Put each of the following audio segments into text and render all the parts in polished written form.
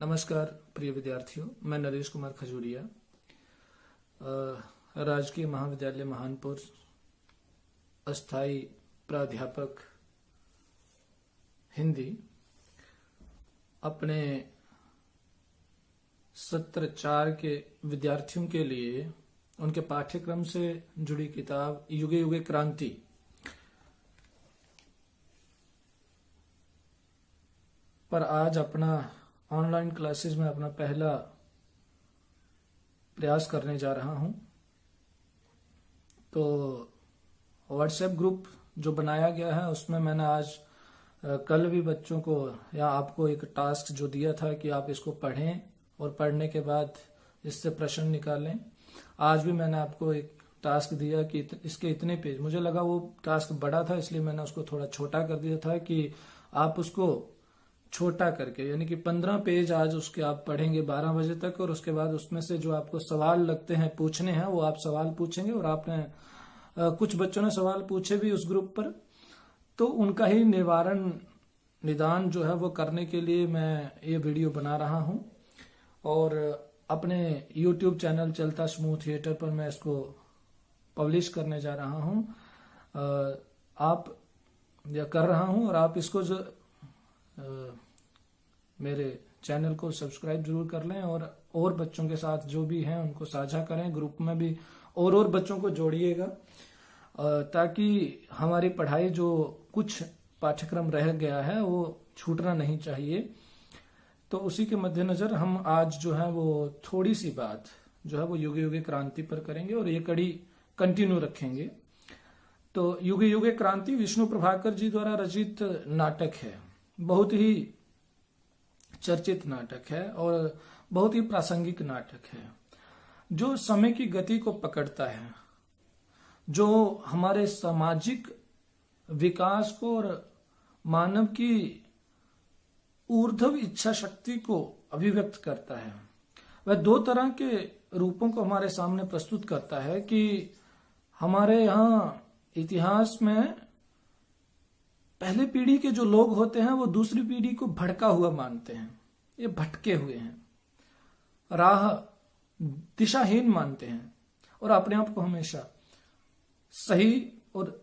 नमस्कार प्रिय विद्यार्थियों, मैं नरेश कुमार खजूरिया, राजकीय महाविद्यालय महानपुर अस्थाई प्राध्यापक हिंदी, अपने सत्र 4 के विद्यार्थियों के लिए उनके पाठ्यक्रम से जुड़ी किताब युगे युगे क्रांति पर आज अपना ऑनलाइन क्लासेस में अपना पहला प्रयास करने जा रहा हूं। तो व्हाट्सएप ग्रुप जो बनाया गया है उसमें मैंने आज कल भी बच्चों को या आपको एक टास्क जो दिया था कि आप इसको पढ़ें और पढ़ने के बाद इससे प्रश्न निकालें। आज भी मैंने आपको एक टास्क दिया कि इसके इतने पेज, मुझे लगा वो टास्क बड़ा था इसलिए मैंने उसको थोड़ा छोटा कर दिया था कि आप उसको छोटा करके, यानी कि 15 पेज आज उसके आप पढ़ेंगे 12 बजे तक, और उसके बाद उसमें से जो आपको सवाल लगते हैं पूछने हैं वो आप सवाल पूछेंगे। और आपने कुछ बच्चों ने सवाल पूछे भी उस ग्रुप पर, तो उनका ही निदान जो है वो करने के लिए मैं ये वीडियो बना रहा हूं। और अपने YouTube चैनल चलता समूह थिएटर पर मैं इसको पब्लिश करने जा रहा हूं, आप या कर रहा हूं। और आप इसको जो मेरे चैनल को सब्सक्राइब जरूर कर लें और बच्चों के साथ जो भी हैं उनको साझा करें, ग्रुप में भी और बच्चों को जोड़िएगा, ताकि हमारी पढ़ाई जो कुछ पाठ्यक्रम रह गया है वो छूटना नहीं चाहिए। तो उसी के मद्देनजर हम आज जो है वो थोड़ी सी बात जो है वो युगे युगे क्रांति पर करेंगे और ये कड़ी कंटिन्यू रखेंगे। तो युगे युगे क्रांति विष्णु प्रभाकर जी द्वारा रचित नाटक है, बहुत ही चर्चित नाटक है और बहुत ही प्रासंगिक नाटक है, जो समय की गति को पकड़ता है, जो हमारे सामाजिक विकास को और मानव की ऊर्ध्व इच्छा शक्ति को अभिव्यक्त करता है। वह दो तरह के रूपों को हमारे सामने प्रस्तुत करता है कि हमारे यहाँ इतिहास में पहले पीढ़ी के जो लोग होते हैं वो दूसरी पीढ़ी को भटका हुआ मानते हैं, ये भटके हुए हैं, राह दिशाहीन मानते हैं और अपने आप को हमेशा सही और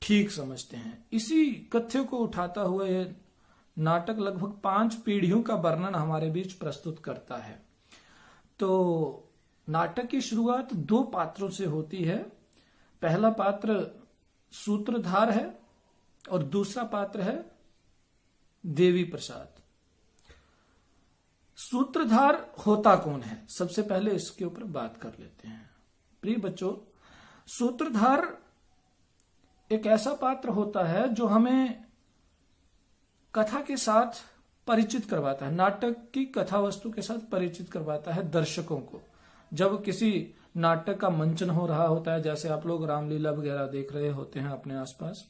ठीक समझते हैं। इसी कथ्य को उठाता हुआ ये नाटक लगभग 5 पीढ़ियों का वर्णन हमारे बीच प्रस्तुत करता है। तो नाटक की शुरुआत 2 पात्रों से होती है। पहला पात्र सूत्रधार है और दूसरा पात्र है देवी प्रसाद। सूत्रधार होता कौन है, सबसे पहले इसके ऊपर बात कर लेते हैं। प्रिय बच्चों, सूत्रधार एक ऐसा पात्र होता है जो हमें कथा के साथ परिचित करवाता है, नाटक की कथा वस्तु के साथ परिचित करवाता है दर्शकों को। जब किसी नाटक का मंचन हो रहा होता है, जैसे आप लोग रामलीला वगैरह देख रहे होते हैं अपने आसपास,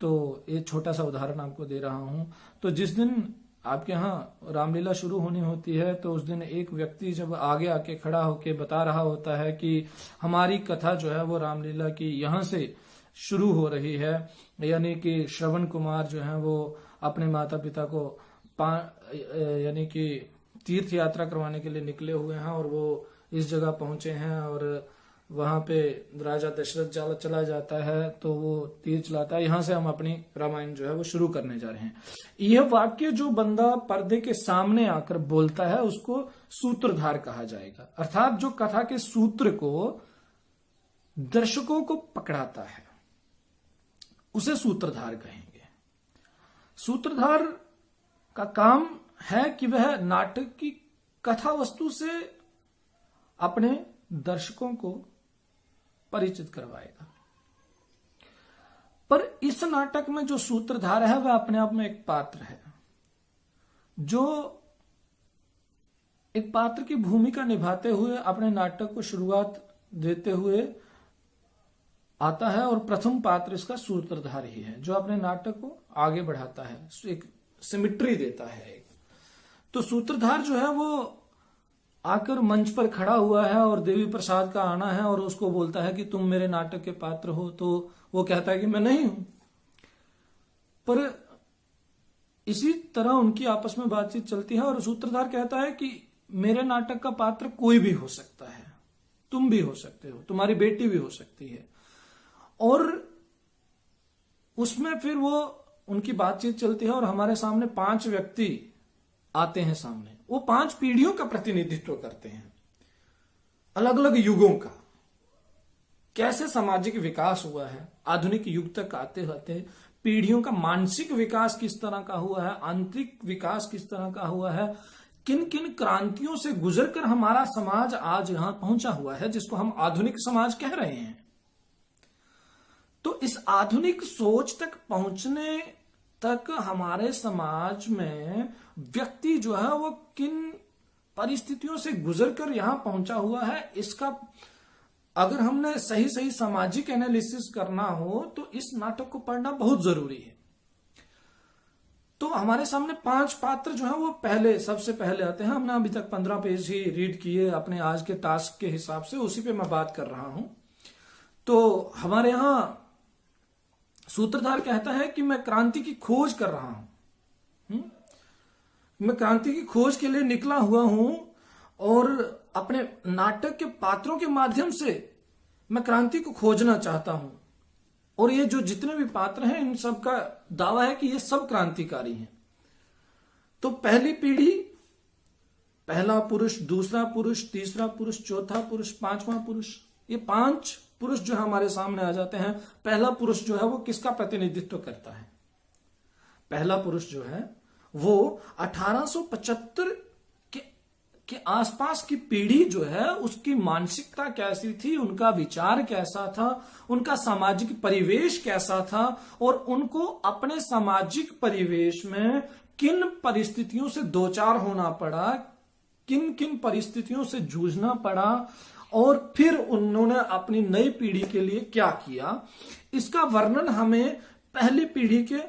तो ये छोटा सा उदाहरण आपको दे रहा हूं। तो जिस दिन आपके यहाँ रामलीला शुरू होनी होती है तो उस दिन एक व्यक्ति जब आगे आके खड़ा होके बता रहा होता है कि हमारी कथा जो है वो रामलीला की यहाँ से शुरू हो रही है, यानी कि श्रवण कुमार जो है वो अपने माता पिता को यानी कि तीर्थ यात्रा करवाने के लिए निकले हुए हैं और वो इस जगह पहुंचे हैं और वहां पे राजा दशरथ चला जाता है तो वो तीर चलाता है। यहां से हम अपनी रामायण जो है वो शुरू करने जा रहे हैं। यह वाक्य जो बंदा पर्दे के सामने आकर बोलता है उसको सूत्रधार कहा जाएगा, अर्थात जो कथा के सूत्र को दर्शकों को पकड़ाता है उसे सूत्रधार कहेंगे। सूत्रधार का काम है कि वह नाटक की कथा वस्तु से अपने दर्शकों को परिचित करवाएगा। पर इस नाटक में जो सूत्रधार है वह अपने आप में एक पात्र है, जो एक पात्र की भूमिका निभाते हुए अपने नाटक को शुरुआत देते हुए आता है। और प्रथम पात्र इसका सूत्रधार ही है, जो अपने नाटक को आगे बढ़ाता है, एक सिमिट्री देता है। तो सूत्रधार जो है वो आकर मंच पर खड़ा हुआ है और देवी प्रसाद का आना है और उसको बोलता है कि तुम मेरे नाटक के पात्र हो। तो वो कहता है कि मैं नहीं हूं। पर इसी तरह उनकी आपस में बातचीत चलती है और सूत्रधार कहता है कि मेरे नाटक का पात्र कोई भी हो सकता है, तुम भी हो सकते हो, तुम्हारी बेटी भी हो सकती है। और उसमें फिर वो उनकी बातचीत चलती है और हमारे सामने 5 व्यक्ति आते हैं सामने। वो 5 पीढ़ियों का प्रतिनिधित्व करते हैं, अलग अलग युगों का, कैसे सामाजिक विकास हुआ है, आधुनिक युग तक आते आते पीढ़ियों का मानसिक विकास किस तरह का हुआ है, आंतरिक विकास किस तरह का हुआ है, किन किन क्रांतियों से गुजरकर हमारा समाज आज यहां पहुंचा हुआ है, जिसको हम आधुनिक समाज कह रहे हैं। तो इस आधुनिक सोच तक पहुंचने तक हमारे समाज में व्यक्ति जो है वो किन परिस्थितियों से गुजरकर यहां पहुंचा हुआ है, इसका अगर हमने सही सही सामाजिक एनालिसिस करना हो तो इस नाटक को पढ़ना बहुत जरूरी है। तो हमारे सामने 5 पात्र जो है वो सबसे पहले आते हैं। हमने अभी तक 15 पेज ही रीड किए अपने आज के टास्क के हिसाब से, उसी पे मैं बात कर रहा हूं। तो हमारे यहां सूत्रधार कहता है कि मैं क्रांति की खोज कर रहा हूं, मैं क्रांति की खोज के लिए निकला हुआ हूं और अपने नाटक के पात्रों के माध्यम से मैं क्रांति को खोजना चाहता हूं। और ये जो जितने भी पात्र हैं इन सब का दावा है कि ये सब क्रांतिकारी हैं। तो पहली पीढ़ी, पहला पुरुष, दूसरा पुरुष, तीसरा पुरुष, चौथा पुरुष, 5वां पुरुष, ये 5 पुरुष जो हमारे सामने आ जाते हैं। पहला पुरुष जो है वो किसका प्रतिनिधित्व करता है? पहला पुरुष जो है वो 1875 के आसपास की पीढ़ी जो है उसकी मानसिकता कैसी थी, उनका विचार कैसा था, उनका सामाजिक परिवेश कैसा था और उनको अपने सामाजिक परिवेश में किन परिस्थितियों से दो चार होना पड़ा, किन किन परिस्थितियों से जूझना पड़ा और फिर उन्होंने अपनी नई पीढ़ी के लिए क्या किया, इसका वर्णन हमें पहली पीढ़ी के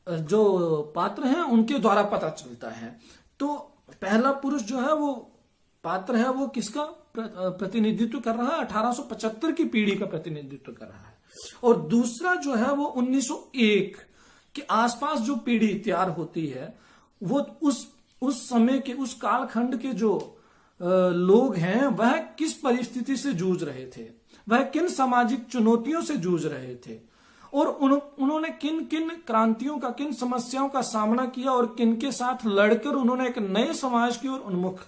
जो पात्र हैं उनके द्वारा पता चलता है। तो पहला पुरुष जो है वो पात्र है वो किसका प्रतिनिधित्व कर रहा है? 1875 की पीढ़ी का प्रतिनिधित्व कर रहा है। और दूसरा जो है वो 1901 के आसपास जो पीढ़ी तैयार होती है वो उस समय के, उस कालखंड के जो लोग हैं वह किस परिस्थिति से जूझ रहे थे, वह किन सामाजिक चुनौतियों से जूझ रहे थे और उन्होंने किन किन क्रांतियों का, किन समस्याओं का सामना किया और किन के साथ लड़कर उन्होंने एक नए समाज की ओर उन्मुख,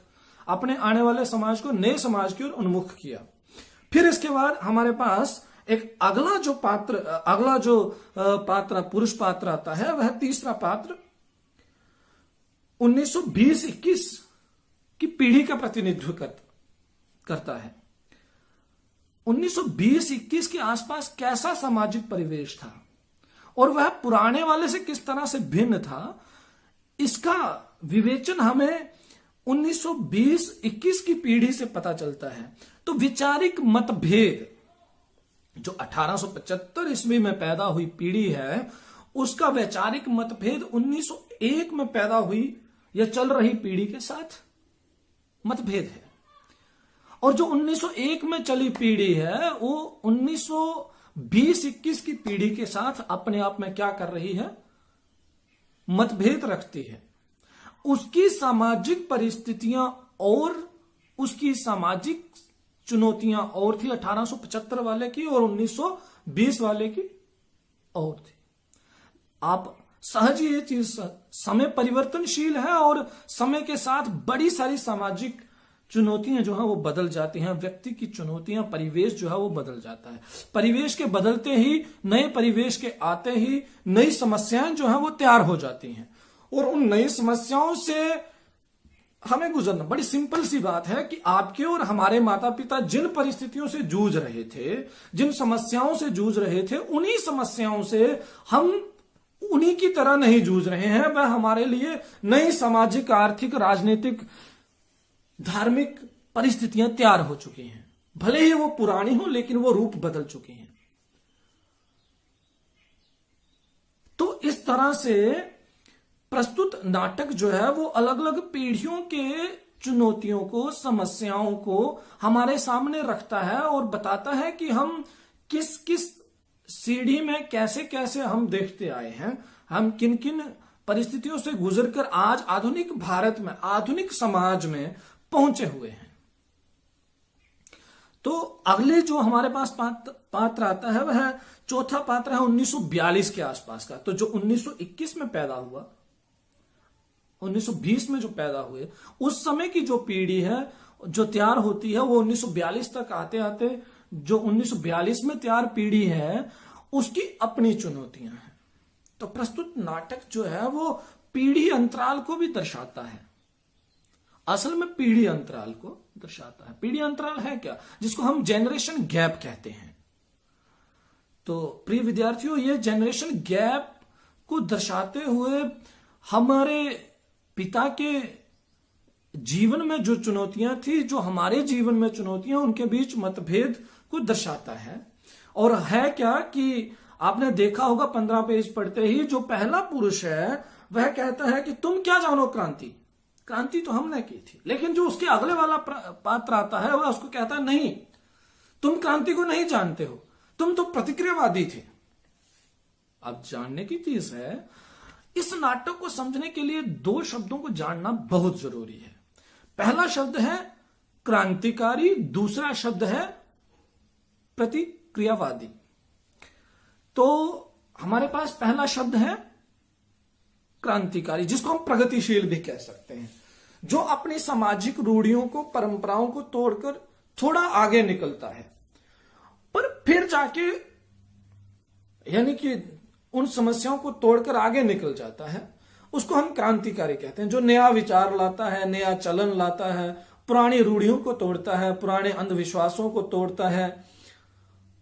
अपने आने वाले समाज को नए समाज की ओर उन्मुख किया। फिर इसके बाद हमारे पास एक अगला जो पुरुष पात्र आता है वह तीसरा पात्र 1920-21 की पीढ़ी का प्रतिनिधित्व करता है। 1920-21 के आसपास कैसा सामाजिक परिवेश था और वह पुराने वाले से किस तरह से भिन्न था, इसका विवेचन हमें 1920-21 की पीढ़ी से पता चलता है। तो वैचारिक मतभेद जो 1875 ईस्वी में पैदा हुई पीढ़ी है उसका वैचारिक मतभेद 1901 में पैदा हुई या चल रही पीढ़ी के साथ मतभेद है। और जो 1901 में चली पीढ़ी है वो 1920-21 की पीढ़ी के साथ अपने आप में क्या कर रही है? मतभेद रखती है। उसकी सामाजिक परिस्थितियां और उसकी सामाजिक चुनौतियां और थी 1875 वाले की और 1920 वाले की और थी। आप सहज ये चीज, समय परिवर्तनशील है और समय के साथ बड़ी सारी सामाजिक चुनौतियां जो है वो बदल जाती हैं। व्यक्ति की चुनौतियां, परिवेश जो है वो बदल जाता है। परिवेश के बदलते ही, नए परिवेश के आते ही नई समस्याएं जो है वो तैयार हो जाती हैं और उन नई समस्याओं से हमें गुजरना। बड़ी सिंपल सी बात है कि आपके और हमारे माता पिता जिन परिस्थितियों से जूझ रहे थे, जिन समस्याओं से जूझ रहे थे, उन्हीं समस्याओं से हम उन्हीं की तरह नहीं जूझ रहे हैं। वह हमारे लिए नई सामाजिक, आर्थिक, राजनीतिक, धार्मिक परिस्थितियां तैयार हो चुकी हैं। भले ही वो पुरानी हो लेकिन वो रूप बदल चुकी हैं। तो इस तरह से प्रस्तुत नाटक जो है वो अलग अलग पीढ़ियों के चुनौतियों को, समस्याओं को हमारे सामने रखता है और बताता है कि हम किस किस सीढ़ी में कैसे कैसे हम देखते आए हैं। हम किन किन परिस्थितियों से गुजरकर आज आधुनिक भारत में, आधुनिक समाज में पहुंचे हुए हैं। तो अगले जो हमारे पास पात्र आता है वह चौथा पात्र है 1942 के आसपास का। तो जो 1921 में पैदा हुआ, 1920 में जो पैदा हुए, उस समय की जो पीढ़ी है जो तैयार होती है वो 1942 तक आते आते जो 1942 में तैयार पीढ़ी है उसकी अपनी चुनौतियां हैं। तो प्रस्तुत नाटक जो है वो पीढ़ी अंतराल को भी दर्शाता है, असल में पीढ़ी अंतराल को दर्शाता है। पीढ़ी अंतराल है क्या, जिसको हम जनरेशन गैप कहते हैं। तो प्रिय विद्यार्थियों, ये जनरेशन गैप को दर्शाते हुए हमारे पिता के जीवन में जो चुनौतियां थी, जो हमारे जीवन में चुनौतियां, उनके बीच मतभेद को दर्शाता है। और है क्या कि आपने देखा होगा 15 पेज पढ़ते ही जो पहला पुरुष है वह कहता है कि तुम क्या जानो क्रांति, क्रांति तो हमने की थी। लेकिन जो उसके अगले वाला पात्र आता है वह उसको कहता है नहीं, तुम क्रांति को नहीं जानते हो, तुम तो प्रतिक्रियावादी थे। अब जानने की चीज है, इस नाटक को समझने के लिए दो शब्दों को जानना बहुत जरूरी है। पहला शब्द है क्रांतिकारी, दूसरा शब्द है प्रतिक्रियावादी। तो हमारे पास पहला शब्द है क्रांतिकारी, जिसको हम प्रगतिशील भी कह सकते हैं, जो अपनी सामाजिक रूढ़ियों को, परंपराओं को तोड़कर थोड़ा आगे निकलता है, पर फिर जाके यानी कि उन समस्याओं को तोड़कर आगे निकल जाता है, उसको हम क्रांतिकारी कहते हैं। जो नया विचार लाता है, नया चलन लाता है, पुरानी रूढ़ियों को तोड़ता है, पुराने अंधविश्वासों को तोड़ता है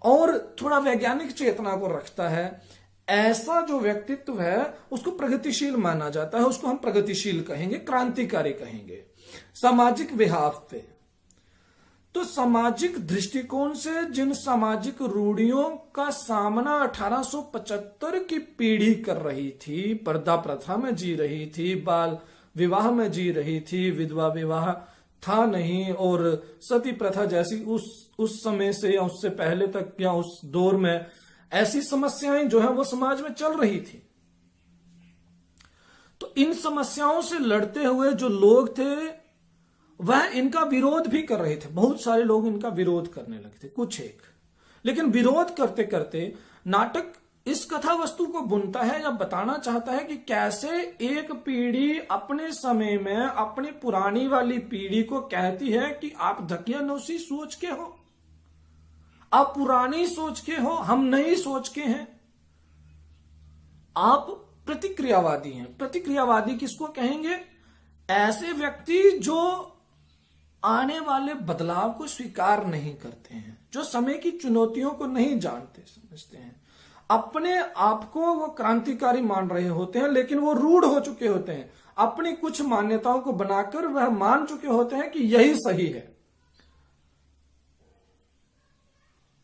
और थोड़ा वैज्ञानिक चेतना को रखता है, ऐसा जो व्यक्तित्व है उसको प्रगतिशील माना जाता है, उसको हम प्रगतिशील कहेंगे, क्रांतिकारी कहेंगे। सामाजिक विहाव पे, तो सामाजिक दृष्टिकोण से जिन सामाजिक रूढ़ियों का सामना 1875 की पीढ़ी कर रही थी, पर्दा प्रथा में जी रही थी, बाल विवाह में जी रही थी, विधवा विवाह था नहीं, और सती प्रथा जैसी उस समय से या उससे पहले तक या उस दौर में ऐसी समस्याएं जो है वो समाज में चल रही थी। तो इन समस्याओं से लड़ते हुए जो लोग थे वह इनका विरोध भी कर रहे थे। बहुत सारे लोग इनका विरोध करने लगे थे, कुछ एक। लेकिन विरोध करते करते नाटक इस कथा वस्तु को बुनता है या बताना चाहता है कि कैसे एक पीढ़ी अपने समय में अपनी पुरानी वाली पीढ़ी को कहती है कि आप धकियानौसी सोच के हो, आप पुरानी सोच के हो, हम नई सोच के हैं, आप प्रतिक्रियावादी हैं। प्रतिक्रियावादी किसको कहेंगे? ऐसे व्यक्ति जो आने वाले बदलाव को स्वीकार नहीं करते हैं, जो समय की चुनौतियों को नहीं जानते समझते हैं, अपने आप को वो क्रांतिकारी मान रहे होते हैं, लेकिन वो रूढ़ हो चुके होते हैं, अपनी कुछ मान्यताओं को बनाकर वह मान चुके होते हैं कि यही सही है।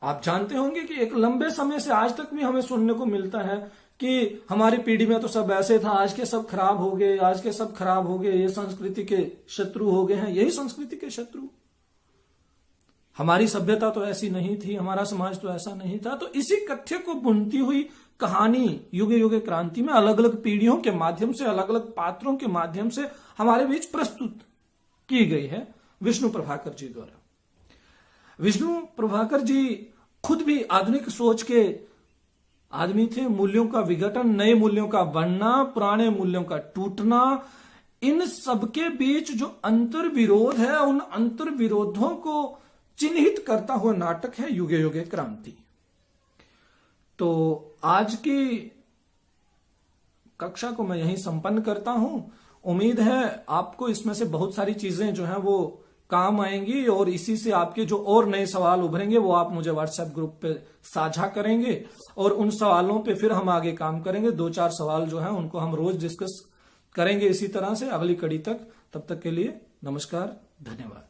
आप जानते होंगे कि एक लंबे समय से आज तक भी हमें सुनने को मिलता है कि हमारी पीढ़ी में तो सब ऐसे था, आज के सब खराब हो गए, आज के सब खराब हो गए, ये संस्कृति के शत्रु हो गए हैं। यही संस्कृति के शत्रु, हमारी सभ्यता तो ऐसी नहीं थी, हमारा समाज तो ऐसा नहीं था। तो इसी कथ्य को बुनती हुई कहानी युगे युगे क्रांति में अलग अलग पीढ़ियों के माध्यम से, अलग अलग पात्रों के माध्यम से हमारे बीच प्रस्तुत की गई है विष्णु प्रभाकर जी द्वारा। विष्णु प्रभाकर जी खुद भी आधुनिक सोच के आदमी थे। मूल्यों का विघटन, नए मूल्यों का बनना, पुराने मूल्यों का टूटना, इन सबके बीच जो अंतर विरोध है, उन अंतर विरोधों को चिन्हित करता हुआ नाटक है युगे युगे क्रांति। तो आज की कक्षा को मैं यहीं संपन्न करता हूं। उम्मीद है आपको इसमें से बहुत सारी चीजें जो है वो काम आएंगी, और इसी से आपके जो और नए सवाल उभरेंगे वो आप मुझे व्हाट्सएप ग्रुप पे साझा करेंगे, और उन सवालों पे फिर हम आगे काम करेंगे। 2-4 सवाल जो है उनको हम रोज डिस्कस करेंगे इसी तरह से अगली कड़ी तक। तब तक के लिए नमस्कार, धन्यवाद।